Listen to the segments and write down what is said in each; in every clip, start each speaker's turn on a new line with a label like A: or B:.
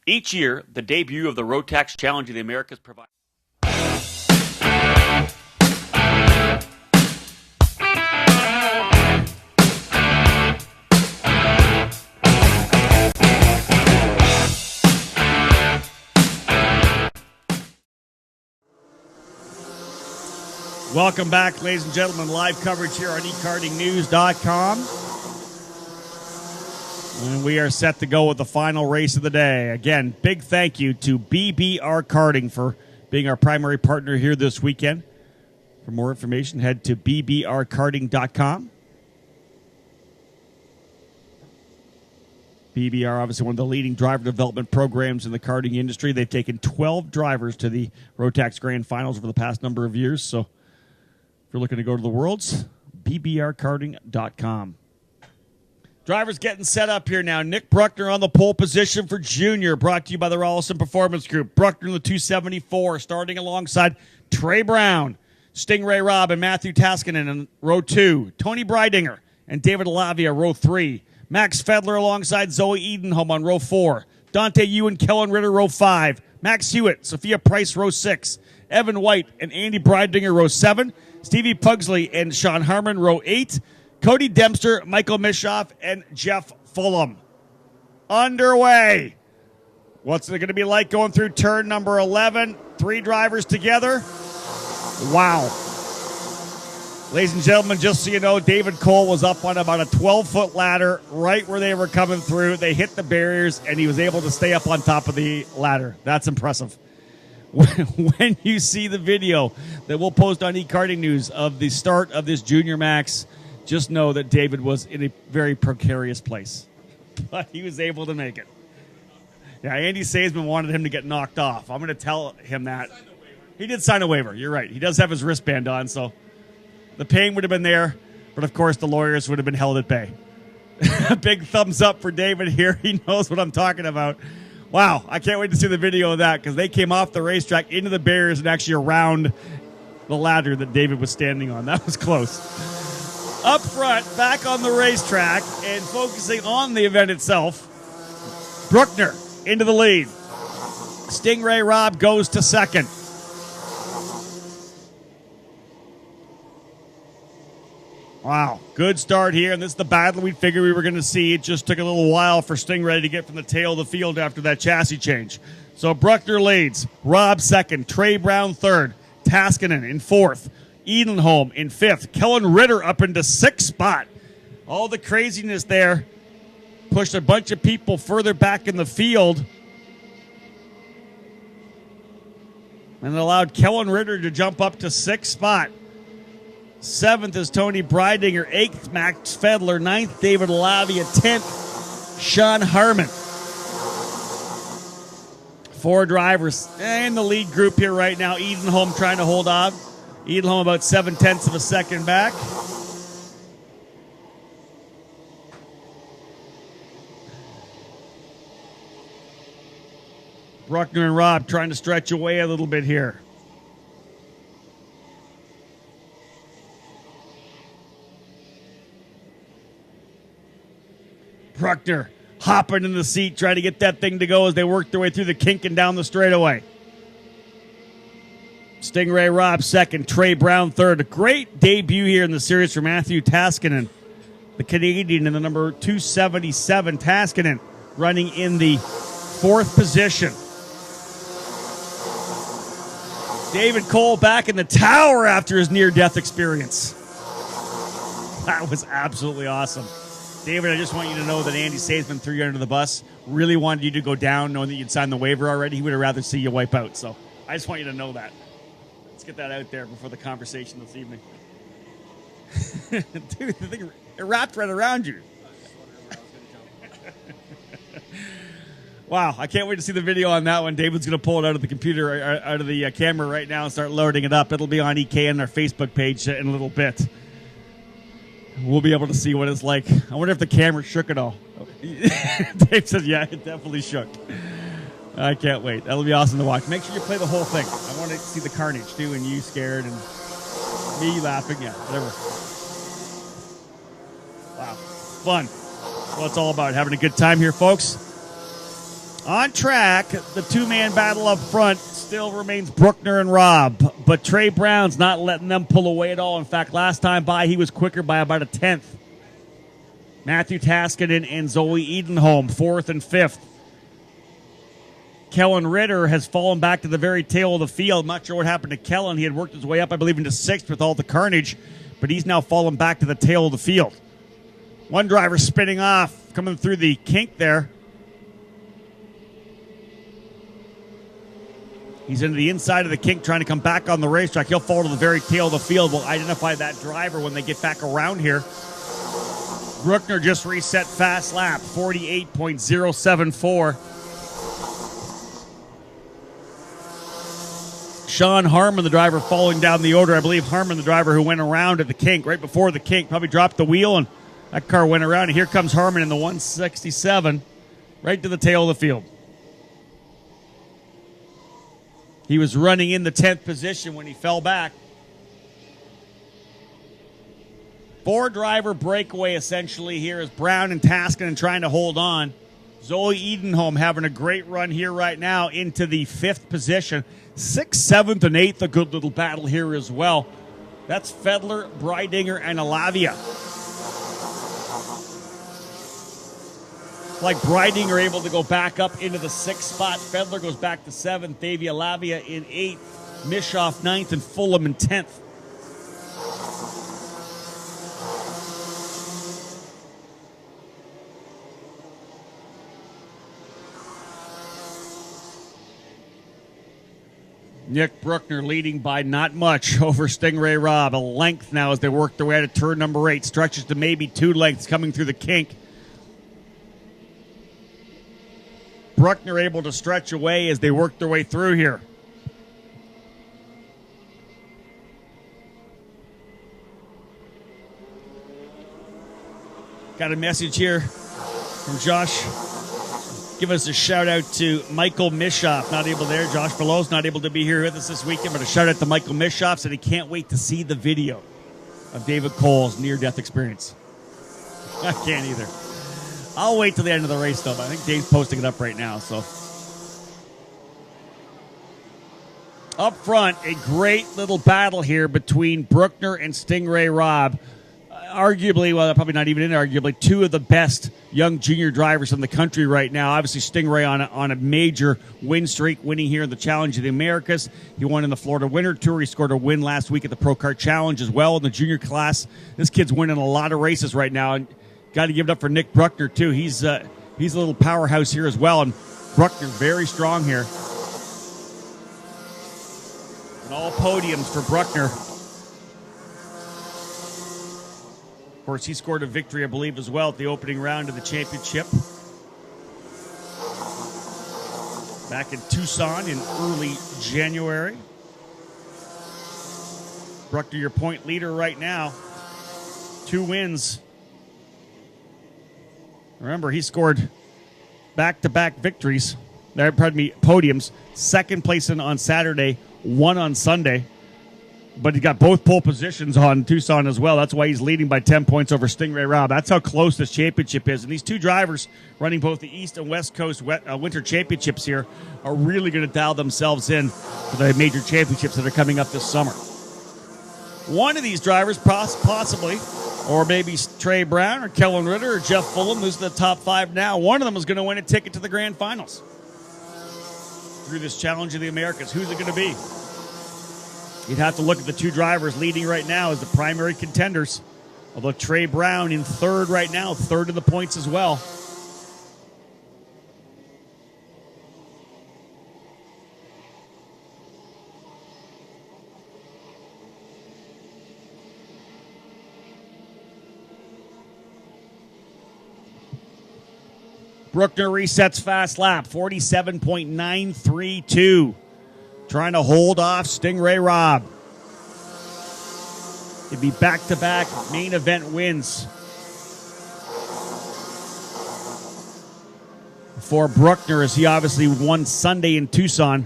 A: Each year, the debut of the Rotax Challenge of the Americas provides.
B: Welcome back, ladies and gentlemen. Live coverage here on eKartingNews.com. And we are set to go with the final race of the day. Again, big thank you to BBR Karting for being our primary partner here this weekend. For more information, head to bbrkarting.com. BBR, obviously one of the leading driver development programs in the karting industry. They've taken 12 drivers to the Rotax Grand Finals over the past number of years. So if you're looking to go to the Worlds, bbrkarting.com. Drivers getting set up here now. Nick Bruckner on the pole position for junior, brought to you by the Rollison Performance Group. Bruckner in the 274, starting alongside Trey Brown, Stingray Robb, and Matthew Taskinen in row 2. Tony Breidinger and David Lavia, row 3. Max Fedler alongside Zoe Edenholm on row 4. Dante Ewan, Kellen Ritter, row 5. Max Hewitt, Sophia Price, row 6. Evan White and Andy Breidinger, row 7. Stevie Pugsley and Sean Harmon, row 8. Cody Dempster, Michael Mishoff, and Jeff Fulham. Underway. What's it going to be like going through turn number 11? 3 drivers together. Wow. Ladies and gentlemen, just so you know, David Cole was up on about a 12-foot ladder right where they were coming through. They hit the barriers, and he was able to stay up on top of the ladder. That's impressive. When you see the video that we'll post on eKarting News of the start of this Junior Max, just know that David was in a very precarious place. But he was able to make it. Yeah, Andy Saisman wanted him to get knocked off. I'm going to tell him that. He did sign a waiver. You're right. He does have his wristband on, so the pain would have been there. But, of course, the lawyers would have been held at bay. Big thumbs up for David here. He knows what I'm talking about. Wow, I can't wait to see the video of that because they came off the racetrack into the barriers and actually around the ladder that David was standing on. That was close. Up front, back on the racetrack, and focusing on the event itself, Bruckner into the lead. Stingray Robb goes to second. Wow, good start here, and this is the battle we figured we were going to see. It just took a little while for Stingray to get from the tail of the field after that chassis change. So Bruckner leads, Robb second, Trey Brown third, Taskinen in fourth, Edenholm in fifth, Kellen Ritter up into sixth spot. All the craziness there pushed a bunch of people further back in the field and allowed Kellen Ritter to jump up to sixth spot. Seventh is Tony Breidinger, eighth Max Fedler, ninth David Lavia, 10th Sean Harmon. 4 drivers in the lead group here right now. Edenholm trying to hold on. Edenholm about 0.7 of a second back. Bruckner and Robb trying to stretch away a little bit here. Bruckner hopping in the seat, trying to get that thing to go as they work their way through the kink and down the straightaway. Stingray Robb second, Trey Brown third. A great debut here in the series for Matthew Taskinen, the Canadian in the number 277. Taskinen running in the 4th position. David Cole back in the tower after his near-death experience. That was absolutely awesome. David, I just want you to know that Andy Saisman threw you under the bus. Really wanted you to go down knowing that you'd signed the waiver already. He would have rather see you wipe out. So I just want you to know that. Let's get that out there before the conversation this evening. Dude, the thing, it wrapped right around you. Wow, I can't wait to see the video on that one. David's going to pull it out of the computer, out of the camera right now and start loading it up. It'll be on EK and our Facebook page in a little bit. We'll be able to see what it's like. I wonder if the camera shook at all. Dave says, yeah, it definitely shook. I can't wait. That'll be awesome to watch. Make sure you play the whole thing. I want to see the carnage, too, and you scared and me laughing. Yeah, whatever. Wow. Fun. That's what it's all about, having a good time here, folks. On track, the two-man battle up front still remains Bruckner and Robb, but Trey Brown's not letting them pull away at all. In fact, last time by, he was quicker by about a tenth. Matthew Taskinen and Zoe Edenholm, 4th and 5th. Kellen Ritter has fallen back to the very tail of the field. Not sure what happened to Kellen. He had worked his way up, I believe, into 6th with all the carnage, but he's now fallen back to the tail of the field. One driver spinning off, coming through the kink there. He's into the inside of the kink, trying to come back on the racetrack. He'll fall to the very tail of the field. We'll identify that driver when they get back around here. Bruckner just reset fast lap, 48.074. Sean Harmon, the driver, falling down the order. I believe Harmon, the driver who went around at the kink, right before the kink, probably dropped the wheel, and that car went around. And here comes Harmon in the 167, right to the tail of the field. He was running in the 10th position when he fell back. 4-driver breakaway essentially here as Brown and Taskinen trying to hold on. Zoe Edenholm having a great run here right now into the 5th position. 6th, 7th, and 8th, a good little battle here as well. That's Fedler, Breidinger, and Alavia. Like Breidinger able to go back up into the 6th spot. Fedler goes back to 7th. Davey Alavia in 8th. Mischoff 9th, and Fulham in 10th. Nick Bruckner leading by not much over Stingray Robb. A length now as they work their way out of turn number 8. Stretches to maybe 2 lengths coming through the kink. Bruckner able to stretch away as they work their way through here. Got a message here from Josh. Give us a shout out to Michael Mischoff. Not able there. Josh Below's not able to be here with us this weekend, but a shout out to Michael Mischoff. Said he can't wait to see the video of David Cole's near-death experience. I can't either. I'll wait till the end of the race, though. But I think Dave's posting it up right now. So, up front, a great little battle here between Bruckner and Stingray Robb. Arguably, well, probably not even inarguably, 2 of the best young junior drivers in the country right now. Obviously, Stingray on a major win streak, winning here in the Challenge of the Americas. He won in the Florida Winter Tour. He scored a win last week at the Pro Kart Challenge as well in the junior class. This kid's winning a lot of races right now, and got to give it up for Nick Bruckner too. He's a little powerhouse here as well, and Bruckner very strong here. And all podiums for Bruckner. Of course, he scored a victory, I believe, as well at the opening round of the championship back in Tucson in early January. Bruckner, your point leader right now. 2 wins. Remember, he scored back-to-back victories. Podiums. 2nd place on Saturday, 1 on Sunday. But he got both pole positions on Tucson as well. That's why he's leading by 10 points over Stingray Robb. That's how close this championship is. And these 2 drivers running both the East and West Coast winter championships here are really going to dial themselves in for the major championships that are coming up this summer. One of these drivers, possibly, or maybe Trey Brown or Kellen Ritter or Jeff Fulham, who's the top 5 now, one of them is going to win a ticket to the Grand Finals through this Challenge of the Americas. Who's it going to be? You'd have to look at the 2 drivers leading right now as the primary contenders. Although Trey Brown in 3rd right now, 3rd in the points as well. Bruckner resets fast lap, 47.932. Trying to hold off Stingray Robb. It'd be back-to-back main event wins for Bruckner, as he obviously won Sunday in Tucson.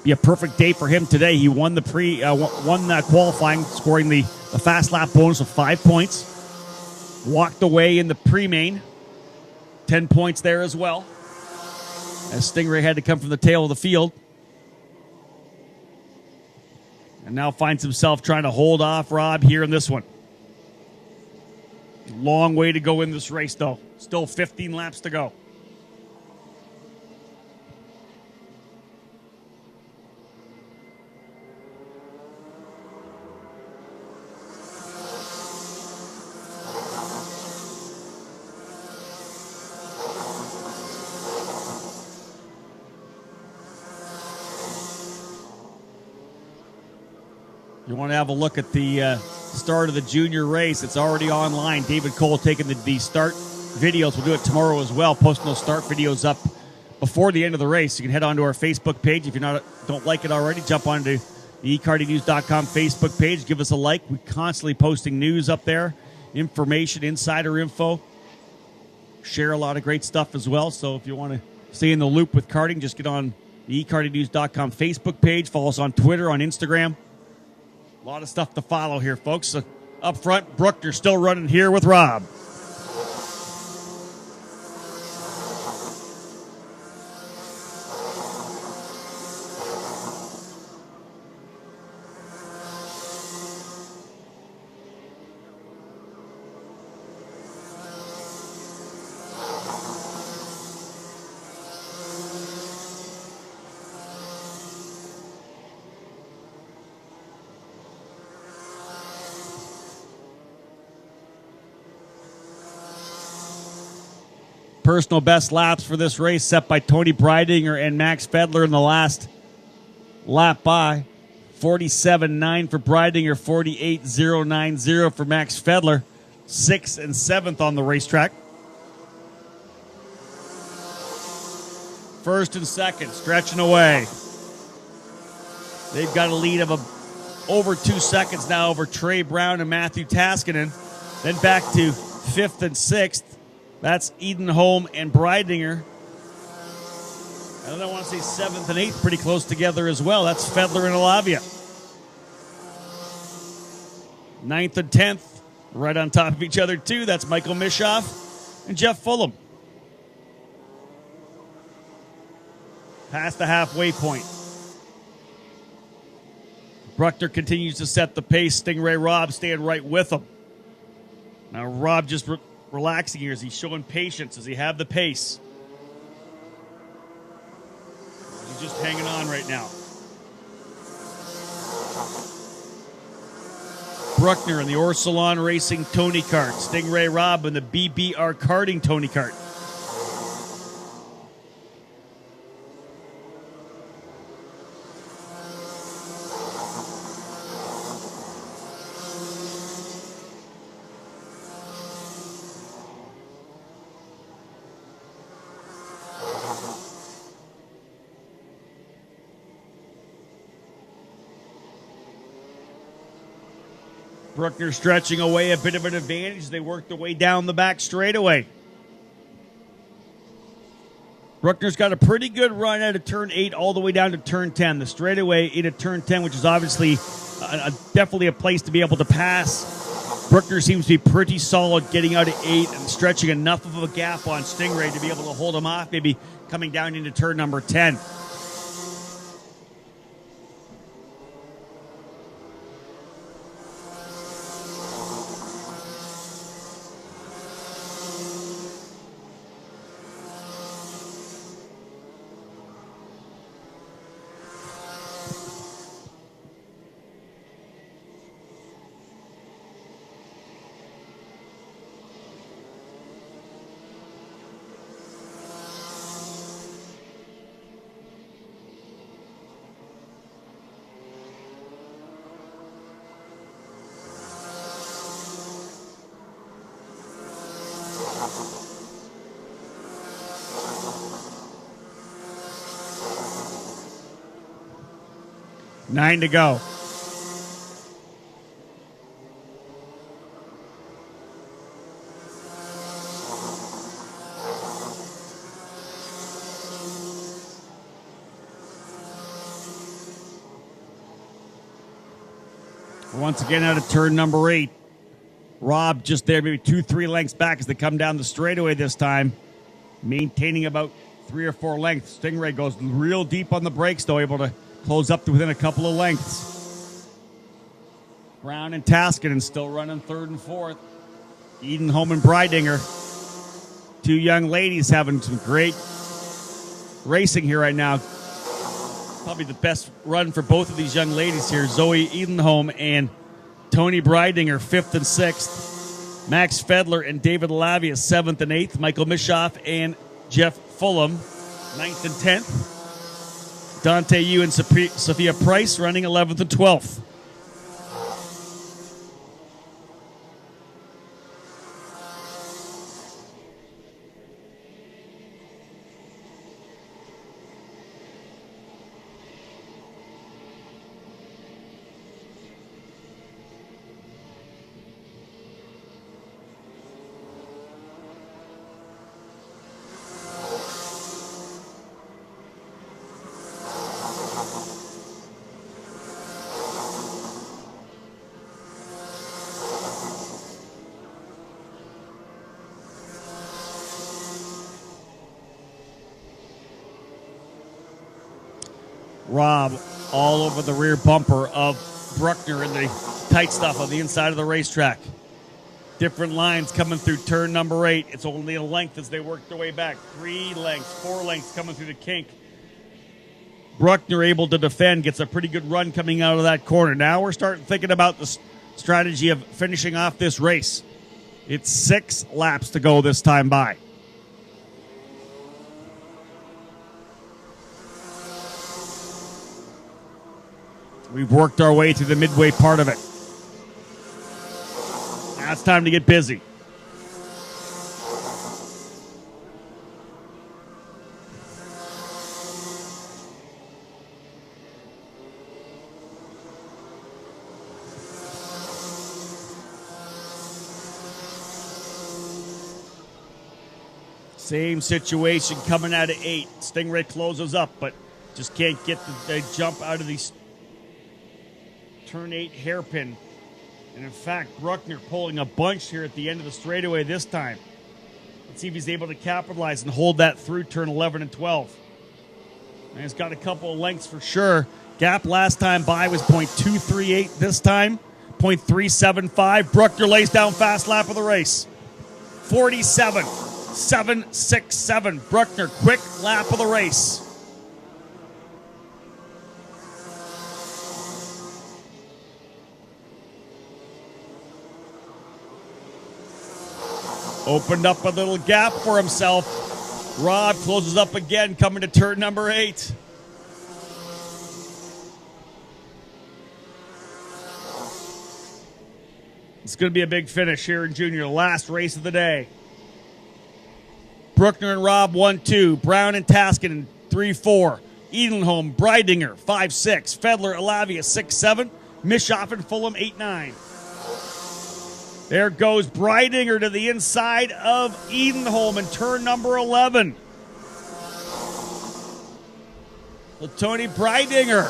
B: Be a perfect day for him today. He won the qualifying, scoring the fast lap bonus of 5 points. Walked away in the pre-main, 10 points there as well. as Stingray had to come from the tail of the field. And now finds himself trying to hold off Rob here in this one. Long way to go in this race, though. Still 15 laps to go. You want to have a look at the start of the junior race. It's already online. David Cole taking the start videos. We'll do it tomorrow as well, posting those start videos up before the end of the race. You can head on to our Facebook page. If you don't like it already, jump onto the eKartingNews.com Facebook page. Give us a like. We're constantly posting news up there, information, insider info. Share a lot of great stuff as well. So if you want to stay in the loop with karting, just get on the eKartingNews.com Facebook page. Follow us on Twitter, on Instagram. A lot of stuff to follow here, folks. So up front, Bruckner still running here with Rob. Personal best laps for this race set by Tony Breidinger and Max Fedler in the last lap by. 47.9 for Breidinger, 48.090 for Max Fedler. 6th and 7th on the racetrack. First and second, stretching away. They've got a lead of over 2 seconds now over Trey Brown and Matthew Taskinen. Then back to 5th and 6th. That's Edenholm and Breidinger. And then I want to say 7th and 8th pretty close together as well. That's Fedler and Alavia. 9th and 10th right on top of each other too. That's Michael Mischoff and Jeff Fulham. Past the halfway point. Bruckner continues to set the pace. Stingray Rob staying right with him. Now Rob just relaxing here as he's showing patience. Does he have the pace? He's just hanging on right now. Bruckner in the Orsalon Racing Tony Kart. Stingray Rob in the BBR Karting Tony Kart. Bruckner stretching away a bit of an advantage. They work their way down the back straightaway. Bruckner's got a pretty good run out of turn 8 all the way down to turn 10. The straightaway into turn 10, which is obviously definitely a place to be able to pass. Bruckner seems to be pretty solid getting out of 8 and stretching enough of a gap on Stingray to be able to hold him off, maybe coming down into turn number 10. Nine to go. Once again out of turn number 8. Rob just there, maybe 2-3 lengths back as they come down the straightaway this time. Maintaining about 3 or 4 lengths. Stingray goes real deep on the brakes, though, able to close up to within a couple of lengths. Brown and Taskinen still running third and fourth. Edenholm and Breidinger, two young ladies having some great racing here right now. Probably the best run for both of these young ladies here. Zoe Edenholm and Tony Breidinger, 5th and 6th. Max Fedler and David Lavia, 7th and 8th. Michael Mischoff and Jeff Fulham, 9th and 10th. Dante Yu and Sophia Price running 11th and 12th. Rob all over the rear bumper of Bruckner in the tight stuff on the inside of the racetrack. Different lines coming through turn number 8. It's only a length as they work their way back. 3 lengths, 4 lengths coming through the kink. Bruckner able to defend, gets a pretty good run coming out of that corner. Now we're starting thinking about the strategy of finishing off this race. It's 6 laps to go this time by. We've worked our way to the midway part of it. Now it's time to get busy. Same situation coming out of 8. Stingray closes up, but just can't get the jump out of these turn 8 hairpin. And in fact, Bruckner pulling a bunch here at the end of the straightaway this time. Let's see if he's able to capitalize and hold that through turn 11 and 12. And he's got a couple of lengths for sure. Gap last time by was .238. This time, .375. Bruckner lays down fast lap of the race. 47.767. Bruckner, quick lap of the race. Opened up a little gap for himself. Rob closes up again, coming to turn number 8. It's going to be a big finish here in junior. Last race of the day. Bruckner and Rob 1-2. Brown and Taskinen 3-4. Edenholm, Breidinger 5-6. Fedler, Alavia 6-7. Mischoff and Fulham 8-9. There goes Breidinger to the inside of Edenholm in turn number 11. Well, Tony Breidinger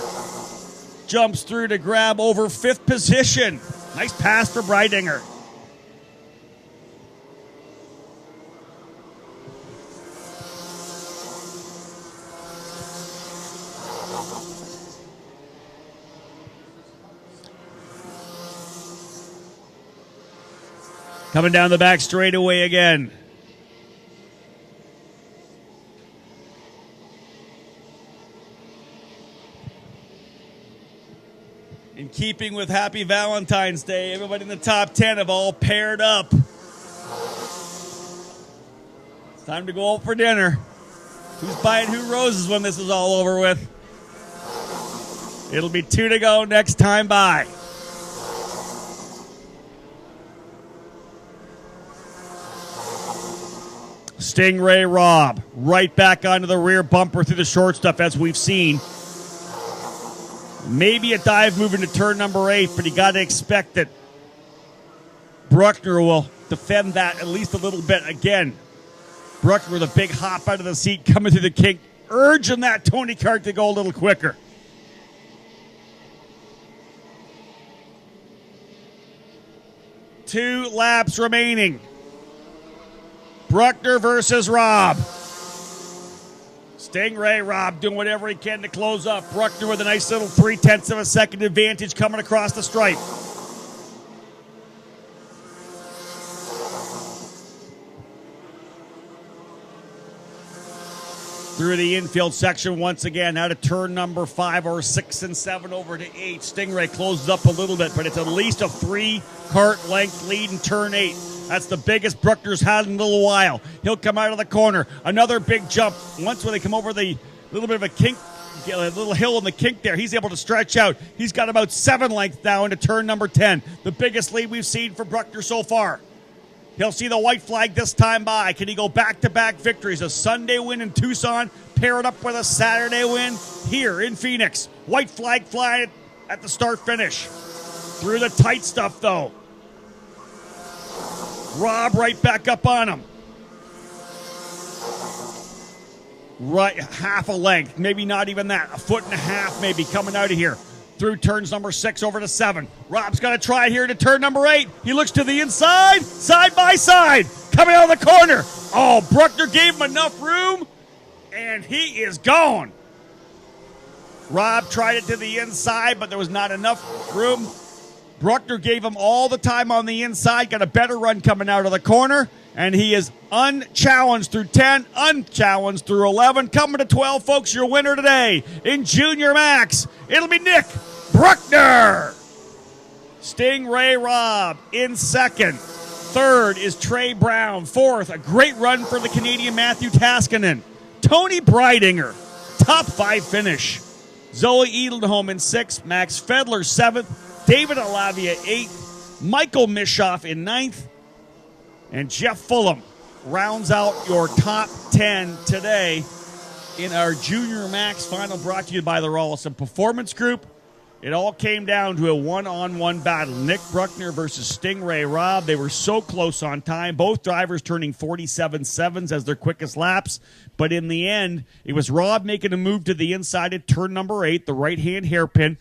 B: jumps through to grab over 5th position. Nice pass for Breidinger. Coming down the back straightaway again. In keeping with Happy Valentine's Day, everybody in the top 10 have all paired up. It's time to go out for dinner. Who's buying who roses when this is all over with? It'll be 2 to go next time by. Stingray Rob right back onto the rear bumper through the short stuff as we've seen. Maybe a dive moving to turn number 8, but you got to expect that Bruckner will defend that at least a little bit. Again, Bruckner with a big hop out of the seat coming through the kink, urging that Tony Kart to go a little quicker. Two laps remaining. Bruckner versus Rob. Stingray Rob doing whatever he can to close up. Bruckner with a nice little 0.3 of a second advantage coming across the stripe. Through the infield section once again, out of turn number 5 or 6 and 7 over to 8. Stingray closes up a little bit, but it's at least a 3-cart length lead in turn 8. That's the biggest Bruckner's had in a little while. He'll come out of the corner. Another big jump. Once when they come over the little bit of a kink, a little hill in the kink there, he's able to stretch out. He's got about 7 lengths now into turn number 10. The biggest lead we've seen for Bruckner so far. He'll see the white flag this time by. Can he go back-to-back victories? A Sunday win in Tucson, pair it up with a Saturday win here in Phoenix. White flag flying at the start-finish. Through the tight stuff, though. Rob right back up on him. Right, half a length, maybe not even that. 1.5 feet maybe coming out of here. Through turns number 6 over to 7. Rob's got to try here to turn number 8. He looks to the inside, side by side, coming out of the corner. Oh, Bruckner gave him enough room, and he is gone. Rob tried it to the inside, but there was not enough room. Bruckner gave him all the time on the inside, got a better run coming out of the corner, and he is unchallenged through 10, unchallenged through 11. Coming to 12, folks, your winner today in Junior Max. It'll be Nick Bruckner. Stingray Rob in second. Third is Trey Brown. Fourth, a great run for the Canadian Matthew Taskinen. Tony Breidinger, top 5 finish. Zoe Edelholm in 6th. Max Fedler 7th. David Alavia 8th. Michael Mischoff in 9th. And Jeff Fulham rounds out your top 10 today in our Junior Max final, brought to you by the Rollison Performance Group. It all came down to a one-on-one battle. Nick Bruckner versus Stingray Rob. They were so close on time. Both drivers turning 47.7s as their quickest laps. But in the end, it was Rob making a move to the inside at turn number 8, the right-hand hairpin.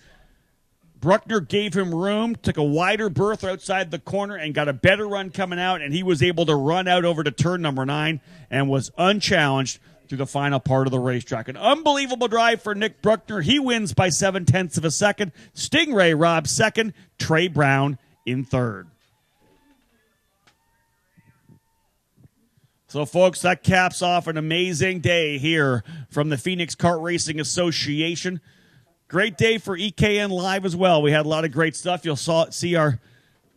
B: Bruckner gave him room, took a wider berth outside the corner, and got a better run coming out, and he was able to run out over to turn number 9 and was unchallenged through the final part of the racetrack. An unbelievable drive for Nick Bruckner. He wins by 0.7 of a second. Stingray Rob second. Trey Brown in third. So, folks, that caps off an amazing day here from the Phoenix Kart Racing Association. Great day for EKN Live as well. We had a lot of great stuff. You'll see our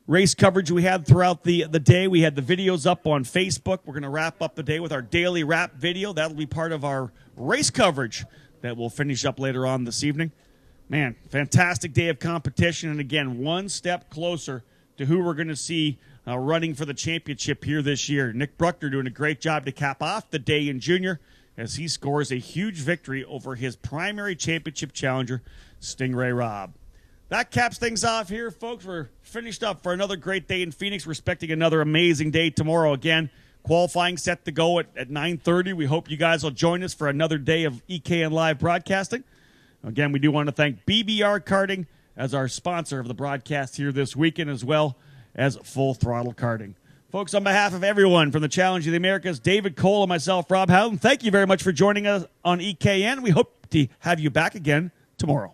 B: race coverage we had throughout the day. We had the videos up on Facebook. We're going to wrap up the day with our daily wrap video. That'll be part of our race coverage that we'll finish up later on this evening. Man, fantastic day of competition. And again, one step closer to who we're going to see running for the championship here this year. Nick Bruckner doing a great job to cap off the day in junior as he scores a huge victory over his primary championship challenger, Stingray Rob. That caps things off here, folks. We're finished up for another great day in Phoenix. We're expecting another amazing day tomorrow. Again, qualifying set to go at 9:30. We hope you guys will join us for another day of EKN Live broadcasting. Again, we do want to thank BBR Karting as our sponsor of the broadcast here this weekend, as well as Full Throttle Karting. Folks, on behalf of everyone from the Challenge of the Americas, David Cole and myself, Rob Howden, thank you very much for joining us on EKN. We hope to have you back again tomorrow.